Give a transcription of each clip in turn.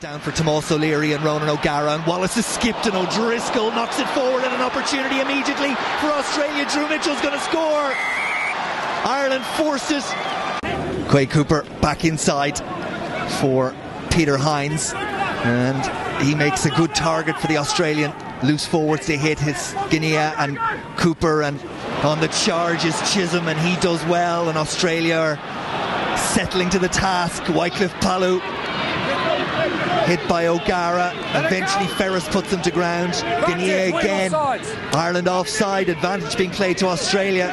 Down for Tomás O'Leary and Ronan O'Gara, and Wallace is skipped and O'Driscoll knocks it forward, and an opportunity immediately for Australia. Drew Mitchell's going to score. Ireland forces. Quade Cooper back inside for Peter Hines, and he makes a good target for the Australian loose forwards. They hit his Guinea and Cooper, and on the charge is Chisholm, and he does well, and Australia are settling to the task. Wycliffe Palu hit by O'Gara. Eventually Ferris puts them to ground. Guinea again. Ireland offside, advantage being played to Australia,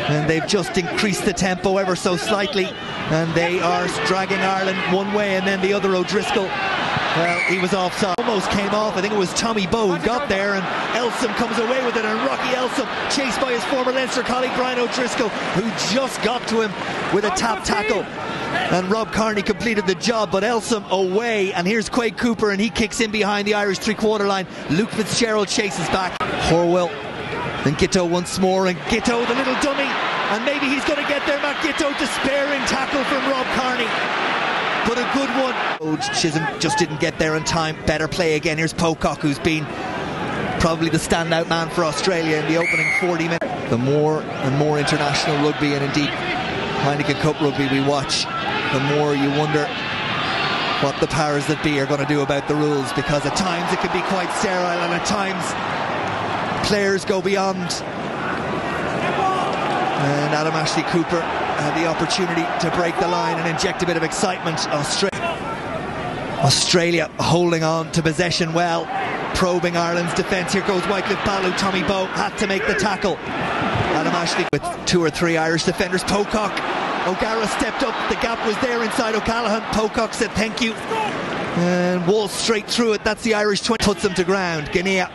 and they've just increased the tempo ever so slightly, and they are dragging Ireland one way and then the other. O'Driscoll, well, he was offside, almost came off. I think it was Tommy Bowe who got there, and Elsom comes away with it, and Rocky Elsom chased by his former Leinster colleague Brian O'Driscoll, who just got to him with a tap tackle, and Rob Kearney completed the job, but Elsom away. And here's Quade Cooper, and he kicks in behind the Irish three-quarter line. Luke Fitzgerald chases back. Horwell, then Giteau once more, and Giteau the little dummy, and maybe he's going to get there. Matt Giteau, despairing tackle from Rob Kearney, but a good one. Chisholm just didn't get there in time. Better play again. Here's Pocock, who's been probably the standout man for Australia in the opening 40 minutes. The more and more international rugby, and indeed Heineken Cup rugby we watch, the more you wonder what the powers that be are going to do about the rules, because at times it can be quite sterile, and at times players go beyond. And Adam Ashley Cooper had the opportunity to break the line and inject a bit of excitement. Australia holding on to possession well, probing Ireland's defence. Here goes Wycliffe Palu. Tommy Bowe had to make the tackle. Adam Ashley with 2 or 3 Irish defenders. Pocock, O'Gara stepped up, the gap was there inside O'Callaghan. Pocock said thank you, and walls straight through it. That's the Irish 20, puts them to ground. Guinea,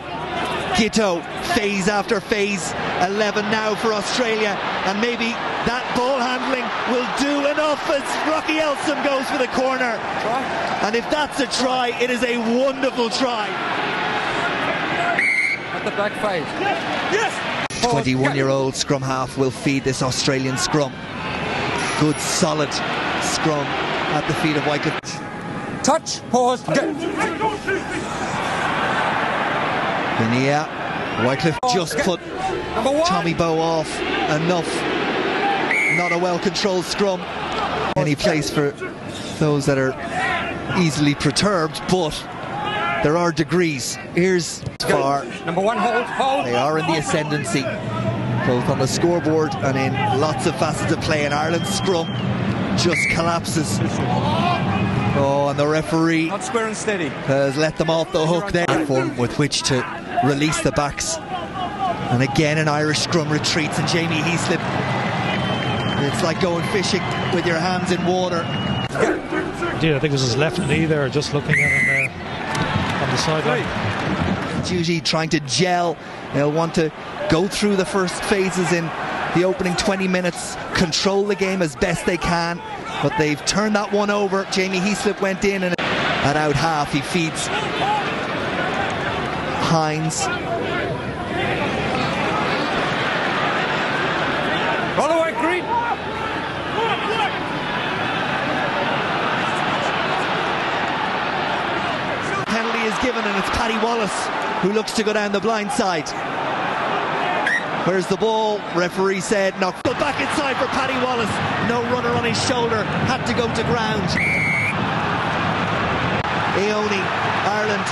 Giteau, phase after phase. 11 now for Australia, and maybe that ball handling will do enough as Rocky Elsom goes for the corner. And if that's a try, it is a wonderful try. At the back phase. Yes! 21-year-old scrum half will feed this Australian scrum. Good solid scrum at the feet of Wycliffe. Touch, pause, Guinea. Wycliffe just put Tommy Bowe off enough. Not a well-controlled scrum. Any place for those that are easily perturbed, but there are degrees. Here's far. Number 1, hold. They are in the ascendancy, both on the scoreboard and in lots of facets of play. And Ireland's scrum just collapses. Oh, and the referee not square and steady has let them off the hook there. Platform with which to release the backs. And again an Irish scrum retreats, and Jamie Heaslip, it's like going fishing with your hands in water. Yeah, I think it was his left knee there, just looking at him on the sideline. Duty trying to gel. They'll want to go through the first phases in the opening 20 minutes, control the game as best they can, but they've turned that one over. Jamie Heaslip went in, and at out half he feeds Hines. All the way, green. Penalty is given, and it's Paddy Wallace who looks to go down the blind side. Where's the ball? Referee said no. Go back inside for Paddy Wallace. No runner on his shoulder. Had to go to ground. Eoni, Ireland,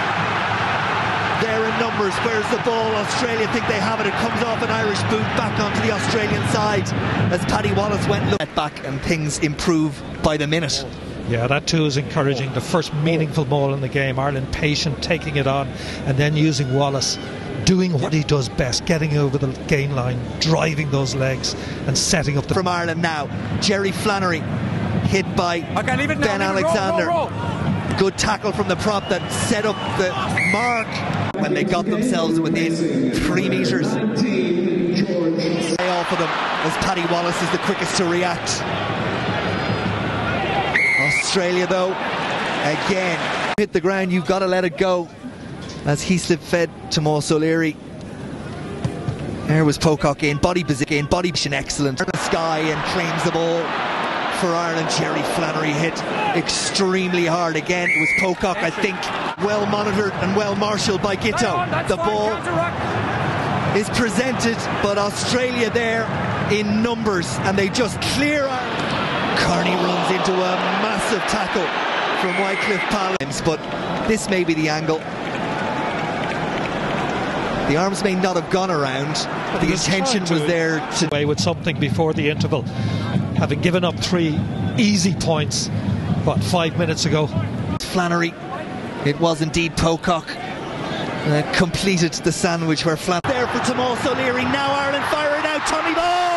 there in numbers. Where's the ball? Australia think they have it. It comes off an Irish boot back onto the Australian side as Paddy Wallace went back, and things improve by the minute. Yeah, that too is encouraging. The first meaningful ball in the game. Ireland patient, taking it on, and then using Wallace, doing what he does best, getting over the gain line, driving those legs and setting up the... From Ireland now, Jerry Flannery hit by Ben Alexander. Roll. Good tackle from the prop that set up the mark when they got themselves within 3 metres. Play off of them as Paddy Wallace is the quickest to react. Australia though, again, hit the ground, you've got to let it go. As Heaslip fed Tomás O'Leary. There was Pocock in, body position excellent. The sky and claims the ball for Ireland. Jerry Flannery hit extremely hard again. It was Pocock, I think, well monitored and well marshalled by Gitto. The ball is presented, but Australia there in numbers, and they just clear Ireland. Kearney runs into a massive tackle from Wycliffe Palins, but this may be the angle. The arms may not have gone around, but the intention was there to away with something before the interval, having given up 3 easy points 5 minutes ago. Flannery, it was indeed Pocock, completed the sandwich where Flannery there for Tomas O'Leary. Now Ireland fire it out. Tommy Ball.